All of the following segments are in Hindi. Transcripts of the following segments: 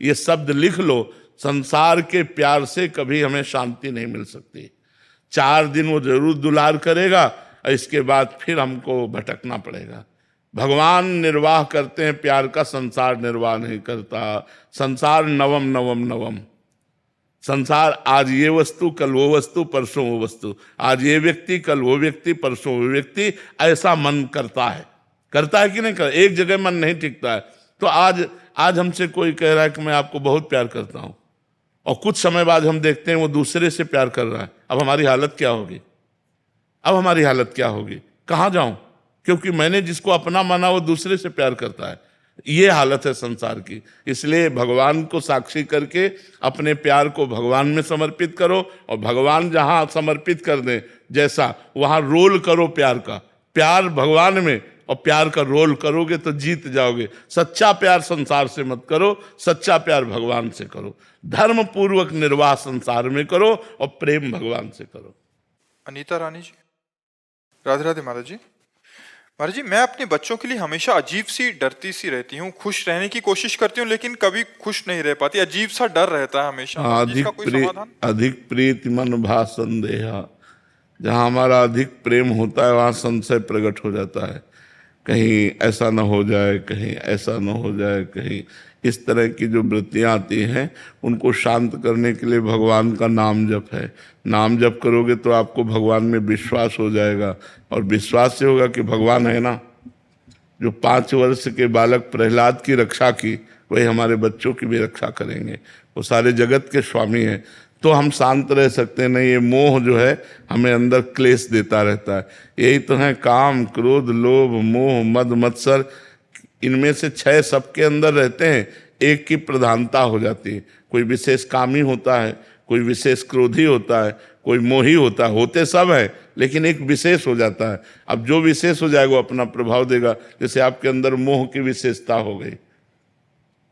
ये शब्द लिख लो, संसार के प्यार से कभी हमें शांति नहीं मिल सकती। 4 दिन वो जरूर दुलार करेगा और इसके बाद फिर हमको भटकना पड़ेगा। भगवान निर्वाह करते हैं प्यार का, संसार निर्वाह नहीं करता। संसार नवम नवम नवम, संसार आज ये वस्तु, कल वो वस्तु, परसों वो वस्तु, आज ये व्यक्ति, कल वो व्यक्ति, परसों वो व्यक्ति, ऐसा मन करता है कि नहीं कर, एक जगह मन नहीं टिकता है। तो आज हमसे कोई कह रहा है कि मैं आपको बहुत प्यार करता हूं, और कुछ समय बाद हम देखते हैं वो दूसरे से प्यार कर रहा है। अब हमारी हालत क्या होगी? कहाँ जाऊं? क्योंकि मैंने जिसको अपना माना वो दूसरे से प्यार करता है। ये हालत है संसार की। इसलिए भगवान को साक्षी करके अपने प्यार को भगवान में समर्पित करो, और भगवान जहां समर्पित कर दें जैसा, वहां रोल करो प्यार का। प्यार भगवान में और प्यार का रोल करोगे तो जीत जाओगे। सच्चा प्यार संसार से मत करो, सच्चा प्यार भगवान से करो। धर्म पूर्वक निर्वाह संसार में करो और प्रेम भगवान से करो। अनीता रानी जी, राधे राधे महाराज जी। महाराज जी, मैं अपने बच्चों के लिए हमेशा अजीब सी डरती सी रहती हूँ। खुश रहने की कोशिश करती हूँ लेकिन कभी खुश नहीं रह पाती। अजीब सा डर रहता है हमेशा। इसका कोई समाधान? अधिक प्रीति मन भा संदेहा। जहाँ हमारा अधिक प्रेम होता है वहाँ संशय प्रकट हो जाता है। कहीं ऐसा न हो जाए, कहीं ऐसा न हो जाए, कहीं इस तरह की जो वृत्तियाँ आती हैं, उनको शांत करने के लिए भगवान का नाम जप है। नाम जप करोगे तो आपको भगवान में विश्वास हो जाएगा, और विश्वास से होगा कि भगवान है ना। जो 5 वर्ष के बालक प्रहलाद की रक्षा की, वही हमारे बच्चों की भी रक्षा करेंगे। वो सारे जगत के स्वामी हैं, तो हम शांत रह सकते हैं। नहीं, ये मोह जो है हमें अंदर क्लेश देता रहता है। यही तो है काम, क्रोध, लोभ, मोह, मद, मत्सर। इनमें से 6 सबके अंदर रहते हैं, एक की प्रधानता हो जाती है। कोई विशेष कामी होता है, कोई विशेष क्रोधी होता है, कोई मोही होता है। होते सब है लेकिन एक विशेष हो जाता है। अब जो विशेष हो जाएगा वो अपना प्रभाव देगा। जैसे आपके अंदर मोह की विशेषता हो गई,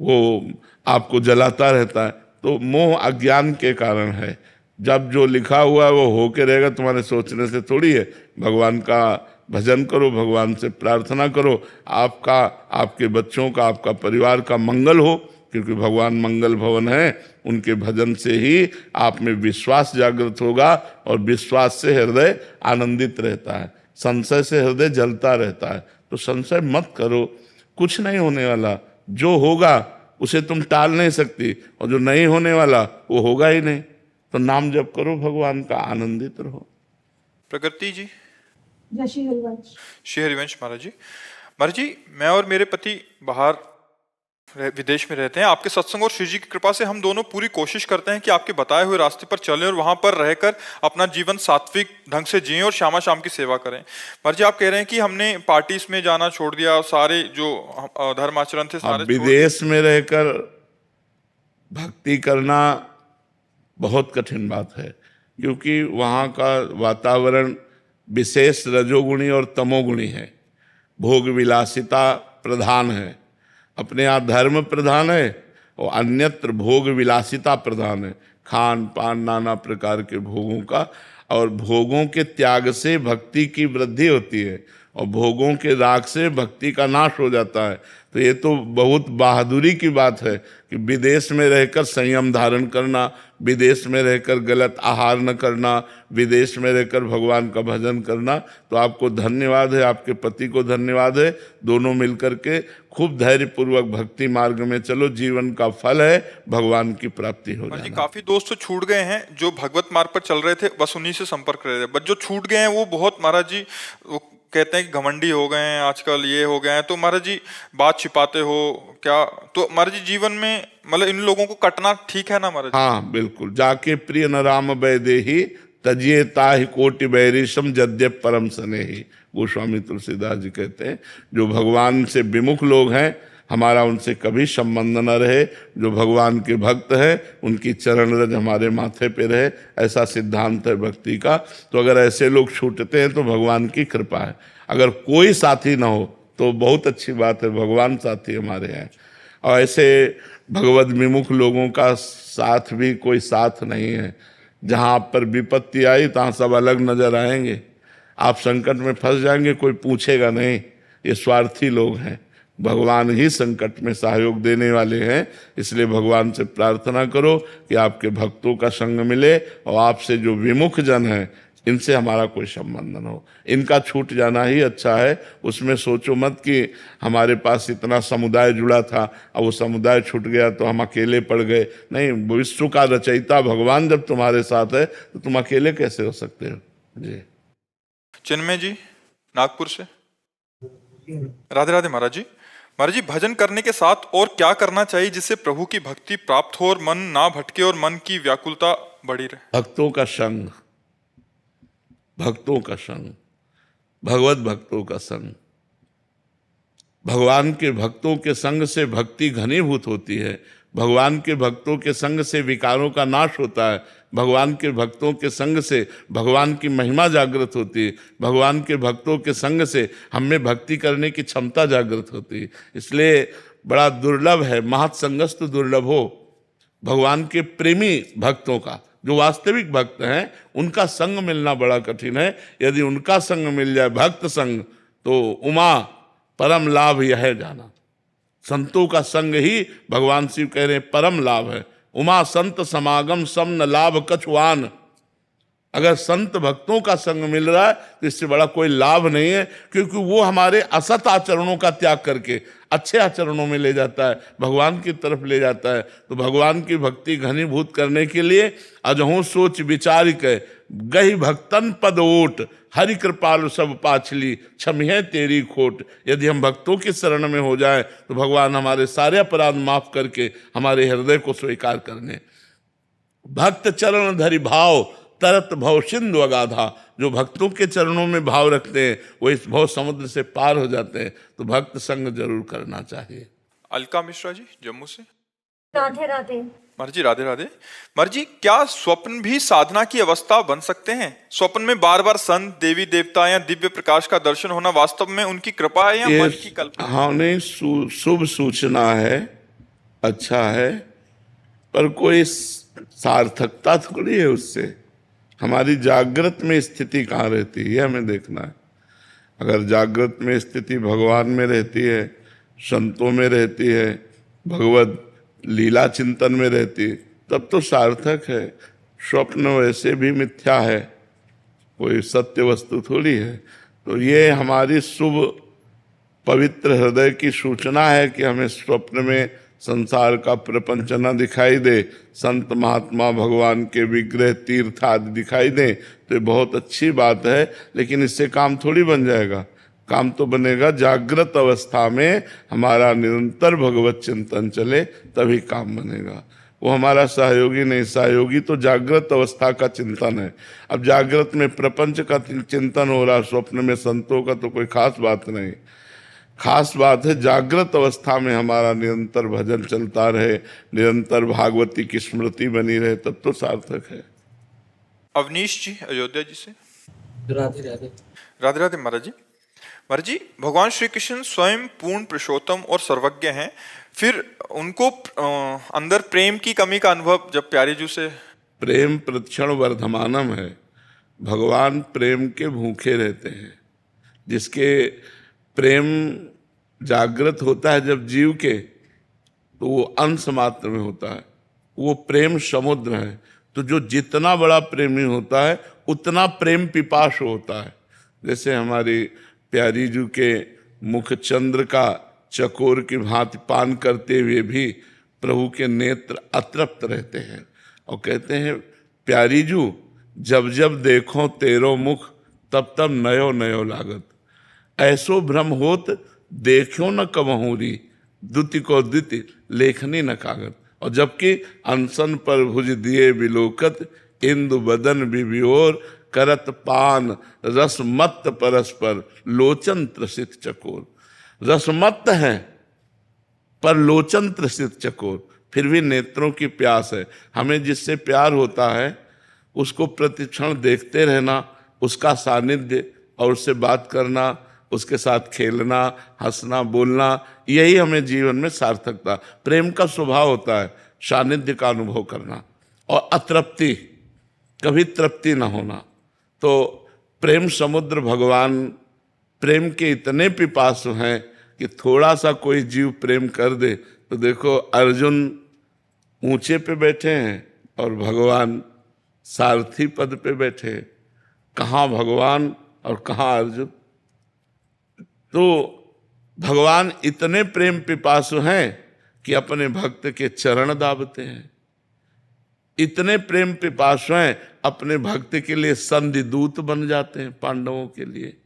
वो आपको जलाता रहता है। तो मोह अज्ञान के कारण है। जब जो लिखा हुआ है वो होके रहेगा, तुम्हारे सोचने से थोड़ी है। भगवान का भजन करो, भगवान से प्रार्थना करो, आपका, आपके बच्चों का, आपका परिवार का मंगल हो, क्योंकि भगवान मंगल भवन है। उनके भजन से ही आप में विश्वास जागृत होगा, और विश्वास से हृदय आनंदित रहता है, संशय से हृदय जलता रहता है। तो संशय मत करो, कुछ नहीं होने वाला। जो होगा उसे तुम टाल नहीं सकती, और जो नहीं होने वाला वो होगा ही नहीं। तो नाम जप करो भगवान का, आनंदित रहो। प्रकृति जी। श्री हरिवंश। श्री हरिवंश महाराज जी। महाराज जी, मैं और मेरे पति बाहर विदेश में रहते हैं। आपके सत्संग और श्री जी की कृपा से हम दोनों पूरी कोशिश करते हैं कि आपके बताए हुए रास्ते पर चलें और वहां पर रहकर अपना जीवन सात्विक ढंग से जिएं और श्यामा शाम की सेवा करें। महाराज जी, आप कह रहे हैं कि हमने पार्टीज में जाना छोड़ दिया, सारे जो धर्म आचरण थे सारे विदेश में रहकर भक्ति करना बहुत कठिन बात है, क्योंकि वहाँ का वातावरण विशेष रजोगुणी और तमोगुणी है। भोग विलासिता प्रधान है। अपने यहाँ धर्म प्रधान है और अन्यत्र भोग विलासिता प्रधान है। खान पान नाना प्रकार के भोगों का, और भोगों के त्याग से भक्ति की वृद्धि होती है, और भोगों के राग से भक्ति का नाश हो जाता है। तो ये तो बहुत बहादुरी की बात है कि विदेश में रहकर संयम धारण करना, विदेश में रहकर गलत आहार न करना, विदेश में रहकर भगवान का भजन करना। तो आपको धन्यवाद है, आपके पति को धन्यवाद है। दोनों मिलकर के खूब धैर्यपूर्वक भक्ति मार्ग में चलो। जीवन का फल है भगवान की प्राप्ति हो जाना। काफी दोस्त तो छूट गए हैं जो भगवत मार्ग पर चल रहे थे, बस उन्हीं से संपर्क रहे थे। बट जो छूट गए हैं वो बहुत, महाराज जी, वो कहते हैं कि घमंडी हो गए हैं आजकल, ये हो गए हैं। तो महाराज जी, बात छिपाते हो क्या? तो महाराज जी, जीवन में मतलब इन लोगों को कटना ठीक है ना महाराज? हाँ बिल्कुल। जाके प्रिय न राम वैदेही तजिए ताहि कोटि बैरिशम जद्य परम स्नेही। गोस्वामी तुलसीदास जी कहते हैं, जो भगवान से विमुख लोग हैं, हमारा उनसे कभी संबंध न रहे। जो भगवान के भक्त हैं उनकी चरण रज हमारे माथे पे रहे, ऐसा सिद्धांत है भक्ति का। तो अगर ऐसे लोग छूटते हैं तो भगवान की कृपा है। अगर कोई साथी ना हो तो बहुत अच्छी बात है, भगवान साथी हमारे हैं। और ऐसे भगवत विमुख लोगों का साथ भी कोई साथ नहीं है। जहाँ आप पर विपत्ति आई तहाँ सब अलग नजर आएंगे। आप संकट में फंस जाएंगे, कोई पूछेगा नहीं। ये स्वार्थी लोग हैं। भगवान ही संकट में सहयोग देने वाले हैं। इसलिए भगवान से प्रार्थना करो कि आपके भक्तों का संग मिले और आपसे जो विमुख जन है इनसे हमारा कोई संबंध न हो। इनका छूट जाना ही अच्छा है। उसमें सोचो मत कि हमारे पास इतना समुदाय जुड़ा था और वो समुदाय छूट गया तो हम अकेले पड़ गए। नहीं, विश्व का रचयिता भगवान जब तुम्हारे साथ है तो तुम अकेले कैसे हो सकते हो जी। चिन्मय जी नागपुर से। राधे राधे महाराज जी। महाराज जी, भजन करने के साथ और क्या करना चाहिए जिससे प्रभु की भक्ति प्राप्त हो और मन ना भटके और मन की व्याकुलता बढ़ी रहे? भक्तों का संग, भक्तों का संग, भगवत भक्तों का संग। भगवान के भक्तों के संग से भक्ति घनीभूत होती है। भगवान के भक्तों के संग से विकारों का नाश होता है। भगवान के भक्तों के संग से भगवान की महिमा जागृत होती है। भगवान के भक्तों के संग से हमें भक्ति करने की क्षमता जागृत होती है। इसलिए बड़ा दुर्लभ है, महत्संगस्तु दुर्लभ हो। भगवान के प्रेमी भक्तों का, जो वास्तविक भक्त हैं, उनका संग मिलना बड़ा कठिन है। यदि उनका संग मिल जाए, भक्त संग, तो उमा परम लाभ यह है जाना। संतों का संग ही भगवान शिव कह रहे हैं परम लाभ है। उमा संत समागम सम न लाभ कछुआन। अगर संत भक्तों का संग मिल रहा है तो इससे बड़ा कोई लाभ नहीं है, क्योंकि वो हमारे असत आचरणों का त्याग करके अच्छे आचरणों में ले जाता है, भगवान की तरफ ले जाता है। तो भगवान की भक्ति घनीभूत करने के लिए अजहू सोच विचार के गही भक्तन पद ओट, हरि कृपालु सब पाछली क्षमिहे तेरी खोट। यदि हम भक्तों की शरण में हो जाए तो भगवान हमारे सारे अपराध माफ करके हमारे हृदय को स्वीकार करने। भक्त चरण धरि भाव तरत भव सिंधु अगाधा। जो भक्तों के चरणों में भाव रखते हैं वो इस भव समुद्र से पार हो जाते हैं। तो भक्त संग जरूर करना चाहिए। अलका मिश्रा जी जम्मू से। राधे राधे। महाराज जी राधे राधे। महाराज जी, क्या स्वप्न भी साधना की अवस्था बन सकते हैं? स्वप्न में बार बार संत, देवी देवता या दिव्य प्रकाश का दर्शन होना वास्तव में उनकी कृपा है या मन की कल्पना? हाँ, नहीं, शुभ सूचना है, अच्छा है, पर कोई सार्थकता थोड़ी है उससे। हमारी जागृत में स्थिति कहाँ रहती है हमें देखना है। अगर जागृत में स्थिति भगवान में रहती है, संतों में रहती है, भगवत लीला चिंतन में रहती है, तब तो सार्थक है। स्वप्न वैसे भी मिथ्या है, कोई सत्य वस्तु थोड़ी है। तो ये हमारी शुभ पवित्र हृदय की सूचना है कि हमें स्वप्न में संसार का प्रपंच न दिखाई दे, संत महात्मा भगवान के विग्रह तीर्थ आदि दिखाई दे, तो ये बहुत अच्छी बात है। लेकिन इससे काम थोड़ी बन जाएगा। काम तो बनेगा जागृत अवस्था में हमारा निरंतर भगवत चिंतन चले, तभी काम बनेगा। वो हमारा सहयोगी नहीं, सहयोगी तो जागृत अवस्था का चिंतन है। अब जागृत में प्रपंच का चिंतन हो रहा, स्वप्न में संतों का तो कोई खास बात नहीं। खास बात है जागृत अवस्था में हमारा निरंतर भजन चलता रहे, निरंतर भागवती की स्मृति बनी रहे, तब तो सार्थक है। अवनीश जी अयोध्या जी से। राधे राधे। राधे राधे महाराज जी। महाराज जी, भगवान श्री कृष्ण स्वयं पूर्ण पुरुषोत्तम और सर्वज्ञ हैं, फिर उनको अंदर प्रेम की कमी का अनुभव जब प्यारे जी से? प्रेम प्रतिक्षण वर्धमानम है। भगवान प्रेम के भूखे रहते हैं। जिसके प्रेम जागृत होता है जब जीव के, तो वो अंश मात्र में होता है, वो प्रेम समुद्र है। तो जो जितना बड़ा प्रेमी होता है उतना प्रेम पिपासु होता है। जैसे हमारी प्यारी जी के मुख चंद्र का चकोर की भांति पान करते हुए भी प्रभु के नेत्र अतृप्त रहते हैं और कहते हैं, प्यारी जू जब जब देखो तेरो मुख तब तब नयो नयो लागत। ऐसो भ्रम होत देखो न कमहूरी, द्युति को द्युति लेखनी न कागत। और जबकि अनशन पर भुज दिए बिलोकत, इंदु बदन बिबियोर करत पान रसमत्त परस्पर लोचन त्रसित चकोर। रसमत्त है पर लोचन त्रसित चकोर, फिर भी नेत्रों की प्यास है। हमें जिससे प्यार होता है उसको प्रतिक्षण देखते रहना, उसका सानिध्य और उससे बात करना, उसके साथ खेलना, हंसना, बोलना, यही हमें जीवन में सार्थकता। प्रेम का स्वभाव होता है सानिध्य का अनुभव करना और अतृप्ति, कभी तृप्ति न होना। तो प्रेम समुद्र भगवान प्रेम के इतने पिपासु हैं कि थोड़ा सा कोई जीव प्रेम कर दे तो देखो अर्जुन ऊंचे पे बैठे हैं और भगवान सारथी पद पे बैठे हैं। कहाँ भगवान और कहाँ अर्जुन। तो भगवान इतने प्रेम पिपासु हैं कि अपने भक्त के चरण दाबते हैं। इतने प्रेम पिपासु हैं अपने भक्त के लिए संधि दूत बन जाते हैं पांडवों के लिए।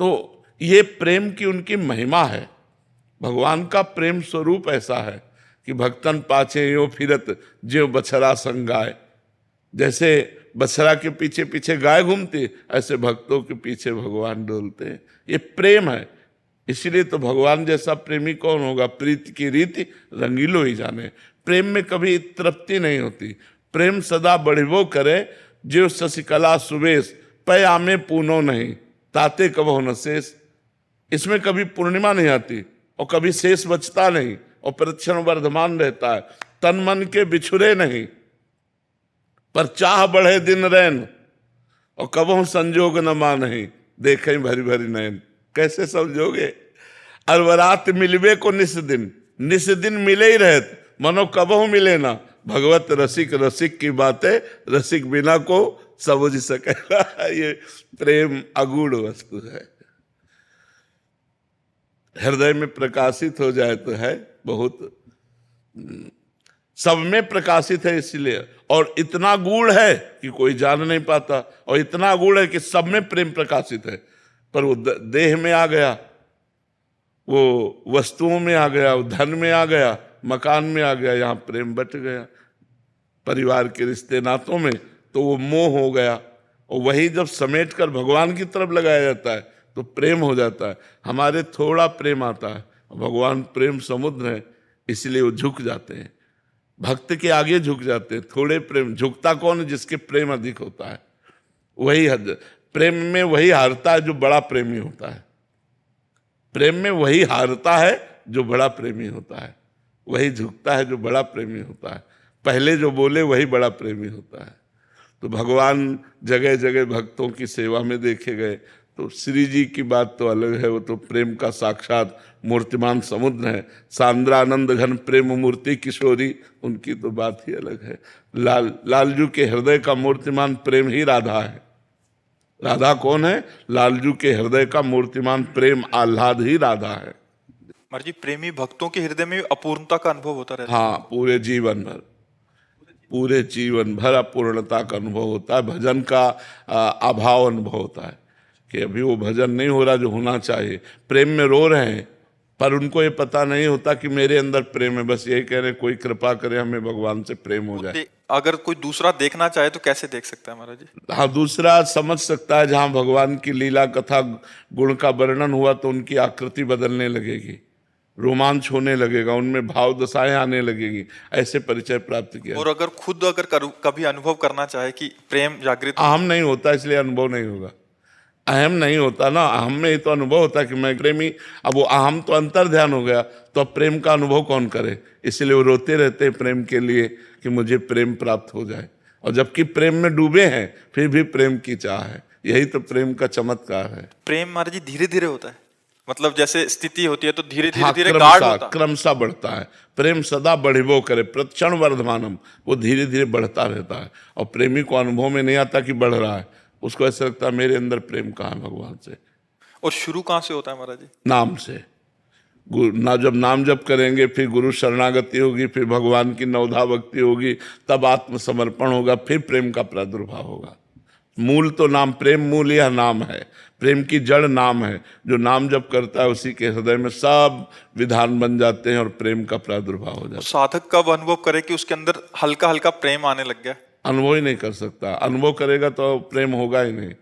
तो ये प्रेम की उनकी महिमा है। भगवान का प्रेम स्वरूप ऐसा है कि भक्तन पाछे यो फिरत ज्यों बछड़ा संग गाय। जैसे बछड़ा के पीछे पीछे गाय घूमती, ऐसे भक्तों के पीछे भगवान डोलते हैं। ये प्रेम है। इसलिए तो भगवान जैसा प्रेमी कौन होगा। प्रीति की रीति रंगीलो ही जाने। प्रेम में कभी तृप्ति नहीं होती। प्रेम सदा बढ़िबो करे जो शशिकला सुवेश पै आमे पूनो नहीं ताते कबो न शेष। इसमें कभी पूर्णिमा नहीं आती और कभी शेष बचता नहीं और प्रतिक्षण वर्धमान रहता है। तन मन के बिछुरे नहीं पर चाह बढ़े दिन रैन और कबो संजोग न मानहि देखें भरी भरी नैन। कैसे समझोगे। अरवरात मिलवे को निस दिन मिले ही रहत मनो कबहू मिले ना। भगवत रसिक रसिक की बातें रसिक बिना को समझ सकेगा। ये प्रेम अगूढ़ वस्तु है। हृदय में प्रकाशित हो जाए तो है बहुत, सब में प्रकाशित है इसलिए। और इतना गूढ़ है कि कोई जान नहीं पाता और इतना गूढ़ है कि सब में प्रेम प्रकाशित है। पर वो देह में आ गया, वो वस्तुओं में आ गया, वो धन में आ गया, मकान में आ गया, यहाँ प्रेम बट गया। परिवार के रिश्ते नातों में तो वो मोह हो गया। और वही जब समेट कर भगवान की तरफ लगाया जाता है तो प्रेम हो जाता है। हमारे थोड़ा प्रेम आता है, भगवान प्रेम समुद्र है, इसलिए वो झुक जाते हैं। भक्त के आगे झुक जाते हैं। थोड़े प्रेम, झुकता कौन है जिसके प्रेम अधिक होता है। वही प्रेम में वही हारता है जो बड़ा प्रेमी होता है। प्रेम में वही हारता है जो बड़ा प्रेमी होता है। वही झुकता है जो बड़ा प्रेमी होता है। पहले जो बोले वही बड़ा प्रेमी होता है। तो भगवान जगह जगह भक्तों की सेवा में देखे गए। तो श्री जी की बात तो अलग है। वो तो प्रेम का साक्षात मूर्तिमान समुद्र है। सांद्रानंद घन प्रेम मूर्ति किशोरी, उनकी तो बात ही अलग है। लालजू के हृदय का मूर्तिमान प्रेम ही राधा है। राधा कौन है। लालजू के हृदय का मूर्तिमान प्रेम आह्लाद ही राधा है। महाराज जी, प्रेमी भक्तों के हृदय में अपूर्णता का अनुभव होता रहता है। हाँ, पूरे जीवन भर अपूर्णता का अनुभव होता है। भजन का अभाव अनुभव होता है कि अभी वो भजन नहीं हो रहा जो होना चाहिए। प्रेम में रो रहे हैं पर उनको ये पता नहीं होता कि मेरे अंदर प्रेम है। बस यही कह रहे हैं कोई कृपा करे हमें भगवान से प्रेम हो जाए। अगर कोई दूसरा देखना चाहे तो कैसे देख सकता है महाराज जी। हाँ, दूसरा समझ सकता है। जहाँ भगवान की लीला कथा गुण का वर्णन हुआ तो उनकी आकृति बदलने लगेगी, रोमांच होने लगेगा, उनमें भाव दशाएं आने लगेगी। ऐसे परिचय प्राप्त किया। और अगर खुद कभी अनुभव करना चाहे कि प्रेम जागृत, अहम नहीं होता इसलिए अनुभव नहीं होगा। अहम नहीं होता ना, अहम में ही तो अनुभव होता है कि मैं प्रेमी। अब वो अहम तो अंतर ध्यान हो गया तो अब प्रेम का अनुभव कौन करे। इसलिए वो रोते रहते हैं प्रेम के लिए कि मुझे प्रेम प्राप्त हो जाए। और जबकि प्रेम में डूबे हैं फिर भी प्रेम की चाह है। यही तो प्रेम का चमत्कार है। प्रेम महाराज जी धीरे धीरे होता है। मतलब जैसे स्थिति होती है तो धीरे धीरे गाढ़ होता है, क्रमशः बढ़ता है। प्रेम सदा बढ़िबो करे प्रतिक्षण वर्धमानम। वो धीरे धीरे बढ़ता रहता है। और प्रेमी को अनुभव में नहीं आता कि बढ़ रहा है। उसको ऐसा लगता है मेरे अंदर प्रेम कहाँ है भगवान से। और शुरू कहाँ से होता है महाराज जी। नाम से। जब नाम जप करेंगे फिर गुरु शरणागति होगी, फिर भगवान की नवधा भक्ति होगी, तब आत्मसमर्पण होगा, फिर प्रेम का प्रादुर्भाव होगा। मूल तो नाम, प्रेम मूल यह नाम है। प्रेम की जड़ नाम है। जो नाम जप करता है उसी के हृदय में सब विधान बन जाते हैं और प्रेम का प्रादुर्भाव हो जाता है। साधक कब अनुभव करे कि उसके अंदर हल्का हल्का प्रेम आने लग गया। अनुभव ही नहीं कर सकता। अनुभव करेगा तो प्रेम होगा ही नहीं।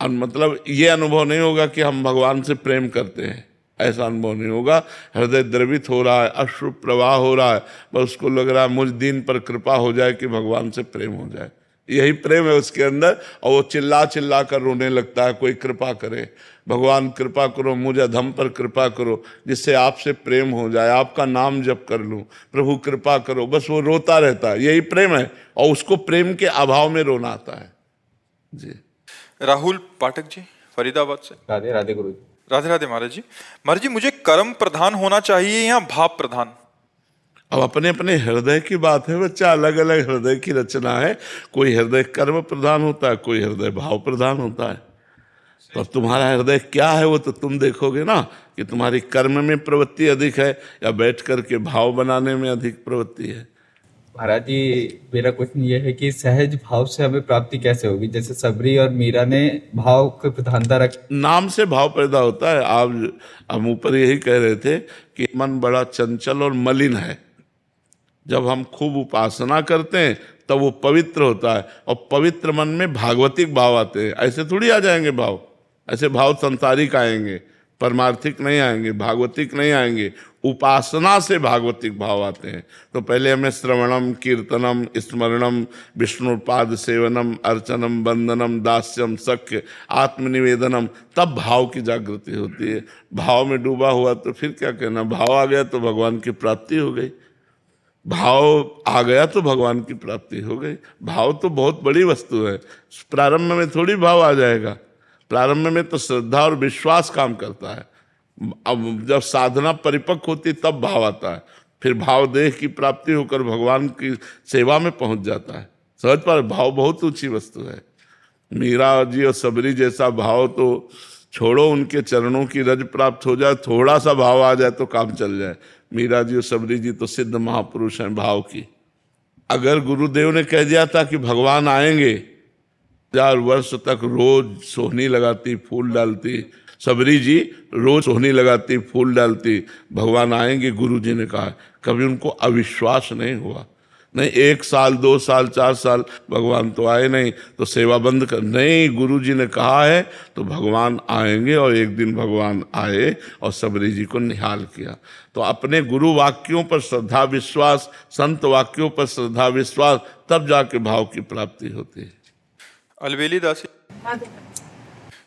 मतलब ये अनुभव नहीं होगा कि हम भगवान से प्रेम करते हैं, ऐसा अनुभव नहीं होगा। हृदय द्रवित हो रहा है, अश्रु प्रवाह हो रहा है, बस उसको लग रहा है मुझ दीन पर कृपा हो जाए कि भगवान से प्रेम हो जाए। यही प्रेम है उसके अंदर। और वो चिल्ला चिल्ला कर रोने लगता है, कोई कृपा करे, भगवान कृपा करो, मुझे अधम पर कृपा करो जिससे आपसे प्रेम हो जाए, आपका नाम जप कर लूं, प्रभु कृपा करो। बस वो रोता रहता है। यही प्रेम है। और उसको प्रेम के अभाव में रोना आता है। जी। राहुल पाठक जी फरीदाबाद से। राधे राधे गुरु जी। राधे राधे महाराज जी। महाराज जी, मुझे कर्म प्रधान होना चाहिए या भाव प्रधान? अब अपने अपने हृदय की बात है बच्चा, अलग अलग हृदय की रचना है। कोई हृदय कर्म प्रधान होता है, कोई हृदय भाव प्रधान होता है। तो अब तुम्हारा हृदय क्या है वो तो तुम देखोगे ना, कि तुम्हारी कर्म में प्रवृत्ति अधिक है या बैठ करके भाव बनाने में अधिक प्रवृत्ति है। महाराज जी, मेरा क्वेश्चन ये है कि सहज भाव से हमें प्राप्ति कैसे होगी? जैसे सबरी और मीरा ने भाव की प्रधानता रख, नाम से भाव पैदा होता है। आप हम ऊपर यही कह रहे थे कि मन बड़ा चंचल और मलिन है। जब हम खूब उपासना करते हैं तब वो पवित्र होता है, और पवित्र मन में भागवतिक भाव आते हैं। ऐसे थोड़ी आ जाएंगे भाव, ऐसे भाव संसारिक आएंगे, परमार्थिक नहीं आएंगे, भागवतिक नहीं आएंगे। उपासना से भागवतिक भाव आते हैं। तो पहले हमें श्रवणम, कीर्तनम, स्मरणम, विष्णुपाद सेवनम, अर्चनम, वंदनम, दास्यम, सख्य, आत्मनिवेदनम, तब भाव की जागृति होती है। भाव में डूबा हुआ तो फिर क्या कहना, भाव आ गया तो भगवान की प्राप्ति हो गई। भाव आ गया तो भगवान की प्राप्ति हो गई। भाव तो बहुत बड़ी वस्तु है। प्रारंभ में थोड़ी भाव आ जाएगा, प्रारंभ में तो श्रद्धा और विश्वास काम करता है। अब जब साधना परिपक्व होती तब भाव आता है, फिर भाव देह की प्राप्ति होकर भगवान की सेवा में पहुंच जाता है। समझ पा रहे, भाव बहुत ऊंची वस्तु है। मीरा जी और सबरी जैसा भाव तो छोड़ो, उनके चरणों की रज प्राप्त हो जाए, थोड़ा सा भाव आ जाए तो काम चल जाए। मीरा जी और सबरी जी तो सिद्ध महापुरुष हैं भाव की। अगर गुरुदेव ने कह दिया था कि भगवान आएंगे, 1000 वर्ष तक रोज सोहनी लगाती, फूल डालती, सबरी जी रोज सोहनी लगाती, फूल डालती, भगवान आएंगे गुरु जी ने कहा। कभी उनको अविश्वास नहीं हुआ। नहीं 1 साल, 2 साल, 4 साल भगवान तो आए नहीं तो सेवा बंद कर, नहीं, गुरु जी ने कहा है तो भगवान आएंगे। और एक दिन भगवान आए और सबरी जी को निहाल किया। तो अपने गुरु वाक्यों पर श्रद्धा विश्वास, संत वाक्यों पर श्रद्धा विश्वास, तब जाके भाव की प्राप्ति होती है। अलबेली दासी।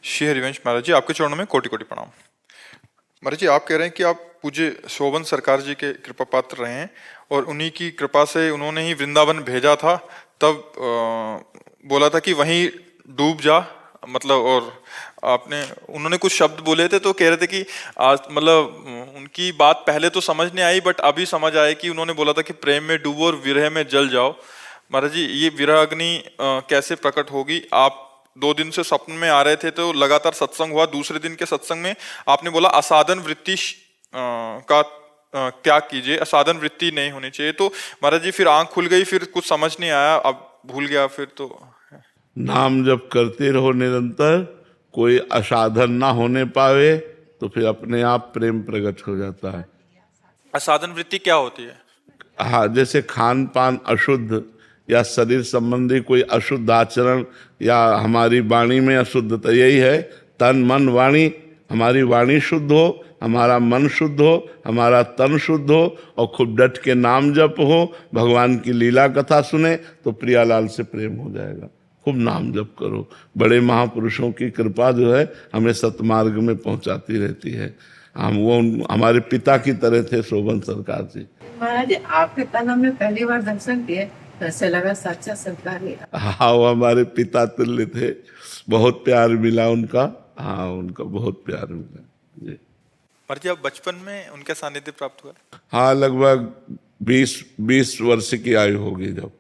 श्री हरिवंश महाराज जी, आपके चरणों में कोटि कोटि प्रणाम। महाराज जी, आप कह रहे हैं कि आप पूज्य शोभन सरकार जी के कृपा पात्र रहे हैं और उन्हीं की कृपा से उन्होंने ही वृंदावन भेजा था। तब बोला था कि वहीं डूब जा, मतलब, और आपने उन्होंने कुछ शब्द बोले थे तो कह रहे थे कि आज, मतलब उनकी बात पहले तो समझ नहीं आई, बट अभी समझ आए कि उन्होंने बोला था कि प्रेम में डूबो और विरह में जल जाओ। महाराज जी, ये विरह अग्नि कैसे प्रकट होगी? आप 2 दिन से स्वप्न में आ रहे थे तो लगातार सत्संग हुआ। दूसरे दिन के सत्संग में आपने बोला असाधन वृत्ति का त्याग कीजिए, असाधन वृत्ति नहीं होनी चाहिए। तो महाराज जी फिर आंख खुल गई, फिर कुछ समझ नहीं आया, अब भूल गया। फिर तो नाम जब करते रहो निरंतर, कोई असाधन ना होने पावे तो फिर अपने आप प्रेम प्रकट हो जाता है। असाधन वृत्ति क्या होती है? हाँ, जैसे खान पान अशुद्ध या शरीर संबंधी कोई अशुद्ध आचरण या हमारी वाणी में अशुद्धता, यही है तन मन वाणी। हमारी वाणी शुद्ध हो, हमारा मन शुद्ध हो, हमारा तन शुद्ध हो और खूब डट के नाम जप हो, भगवान की लीला कथा सुने तो प्रियालाल से प्रेम हो जाएगा। खूब नाम जप करो। बड़े महापुरुषों की कृपा जो है हमें सतमार्ग में पहुंचाती रहती है। वो हमारे पिता की तरह थे शोभन सरकार जी। महाराज, आपके तन में पहली बार दर्शन किए, ऐसे लगा साक्षात सरकार ही। हाँ, वो हमारे पिता तुल्य थे, बहुत प्यार मिला उनका। हाँ, उनका बहुत प्यार मिला जी। महाराज जी, आप बचपन में उनका सानिध्य प्राप्त हुआ? हाँ, लगभग 20 वर्ष की आयु होगी जब,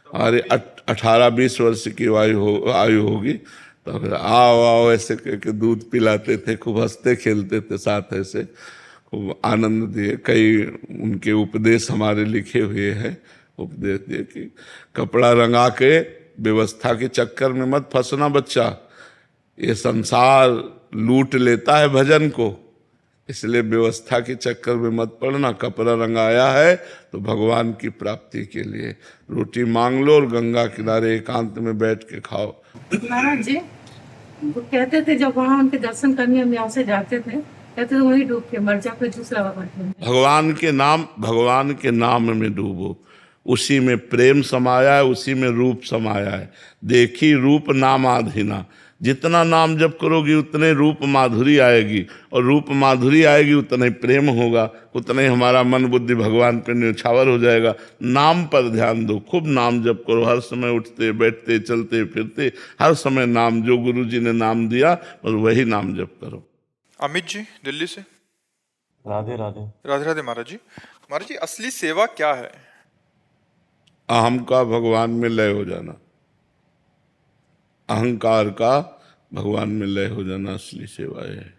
अरे 18-20 वर्ष की आयु होगी। तो फिर आओ आओ ऐसे करके दूध पिलाते थे, खूब हंसते खेलते थे साथ, ऐसे खूब आनंद दिए। कई उनके उपदेश हमारे लिखे हुए हैं। उपदेश दिए कि कपड़ा रंगा के व्यवस्था के चक्कर में मत फंसना बच्चा, ये संसार लूट लेता है भजन को, इसलिए व्यवस्था के चक्कर में मत पड़ना। कपड़ा रंगाया है तो भगवान की प्राप्ति के लिए रोटी मांग लो और गंगा किनारे एकांत में बैठ के खाओ। महाराज जी, वो कहते थे जब वहाँ उनके दर्शन करने हम यहाँ से जाते थे, कहते थे वहीं डूब के मर जा, कोई दूसरा भगवान। भगवान के नाम में डूबो, उसी में प्रेम समाया है, उसी में रूप समाया है। देखी रूप नामाधीना, जितना नाम जप करोगी उतने रूप माधुरी आएगी, और रूप माधुरी आएगी उतना ही प्रेम होगा, उतना ही हमारा मन बुद्धि भगवान पे न्यौछावर हो जाएगा। नाम पर ध्यान दो, खूब नाम जप करो, हर समय उठते बैठते चलते फिरते हर समय नाम, जो गुरु जी ने नाम दिया बस वही नाम जप करो। अमित जी दिल्ली से। राधे राधे। राधे राधे महाराज जी। महाराज जी असली सेवा क्या है? अहम का भगवान में लय हो जाना, अहंकार का भगवान में लय हो जाना असली सेवा है।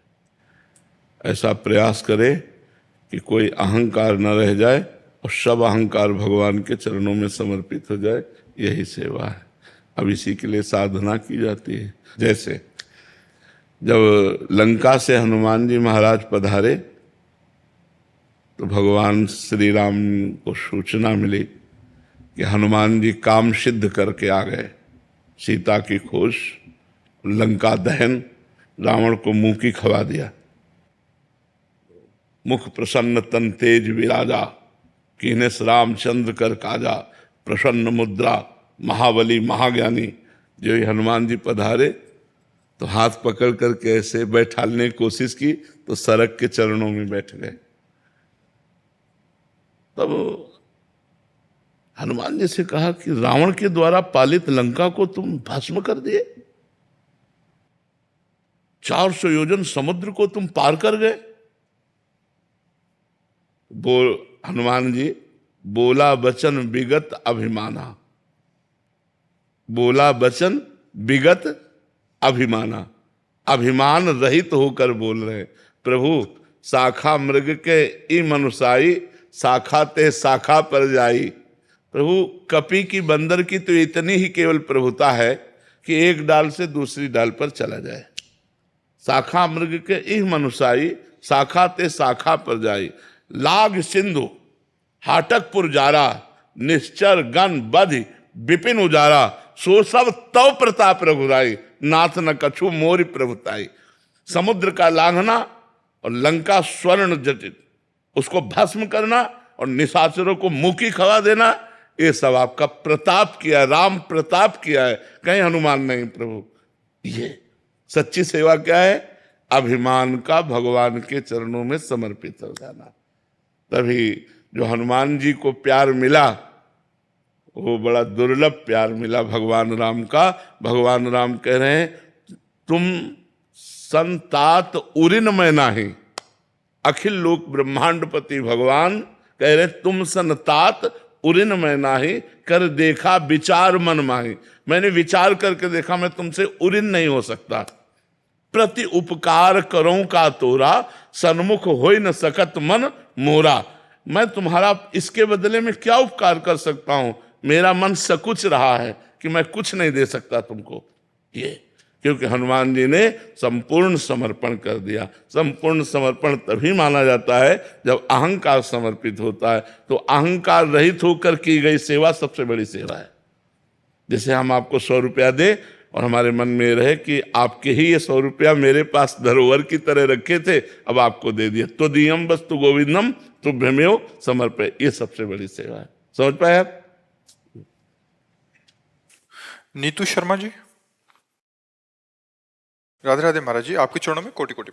ऐसा प्रयास करे कि कोई अहंकार न रह जाए और सब अहंकार भगवान के चरणों में समर्पित हो जाए, यही सेवा है। अब इसी के लिए साधना की जाती है। जैसे जब लंका से हनुमान जी महाराज पधारे तो भगवान श्री राम को सूचना मिली कि हनुमान जी काम सिद्ध करके आ गए। सीता की खोज, लंका दहन, रावण को मुंह की खवा दिया। मुख प्रसन्न तन तेज विराजा, कीनेस रामचंद्र कर काजा, प्रसन्न मुद्रा महाबली महाज्ञानी। जो ही हनुमान जी पधारे तो हाथ पकड़ करके ऐसे बैठाने की कोशिश की तो सरक के चरणों में बैठ गए। तब हनुमान जी से कहा कि रावण के द्वारा पालित लंका को तुम भस्म कर दिए, 400 योजन समुद्र को तुम पार कर गए। हनुमान जी बोला वचन विगत अभिमाना, बोला वचन विगत अभिमाना, अभिमान रहित होकर बोल रहे। प्रभु शाखा मृग के ई मनुष्याई, शाखा ते शाखा पर जाई। प्रभु कपि की बंदर की तो इतनी ही केवल प्रभुता है कि एक डाल से दूसरी डाल पर चला जाए। शाखा मृग के ई मनुष्याई, शाखा ते शाखा पर जाई। लाग सिंधु हाटकपुर जारा, निश्चर गण बधि विपिन उजारा। सो सब तव प्रताप रघुराई, नाथ न कछु मोरि प्रभुताई। समुद्र का लांघना और लंका स्वर्ण जटित, उसको भस्म करना और निशाचरों को मुखी खवा देना, ये सब आपका प्रताप किया, राम प्रताप किया है, कहीं हनुमान नहीं। प्रभु ये सच्ची सेवा क्या है? अभिमान का भगवान के चरणों में समर्पित हो जाना। तभी जो हनुमान जी को प्यार मिला वो बड़ा दुर्लभ प्यार मिला भगवान राम का। भगवान राम कह रहे हैं तुम संतात उरिन में नाही, अखिल लोक ब्रह्मांडपति भगवान कह रहे तुम संतात उरिन में नाही, कर देखा विचार मन माही। मैंने विचार करके देखा मैं तुमसे उरिन नहीं हो सकता। प्रति उपकार करो का तोरा, सन्मुख होई न सकत मन मोरा। मैं तुम्हारा इसके बदले में क्या उपकार कर सकता हूं? मेरा मन सकुच रहा है कि मैं कुछ नहीं दे सकता तुमको। ये क्योंकि हनुमान जी ने संपूर्ण समर्पण कर दिया। संपूर्ण समर्पण तभी माना जाता है जब अहंकार समर्पित होता है। तो अहंकार रहित होकर की गई सेवा सबसे बड़ी सेवा है। जैसे हम आपको 100 रुपया दे और हमारे मन में रहे कि आपके ही ये 100 रुपया मेरे पास धरोहर की तरह रखे थे, अब आपको दे दिया। तो दियम वस्तु गोविंदम तुभ्यमेव समर्पय, ये सबसे बड़ी सेवा है। समझ पाए आप? नीतू शर्मा जी। राधे राधे महाराज जी, आपके चरणों में कोटि कोटि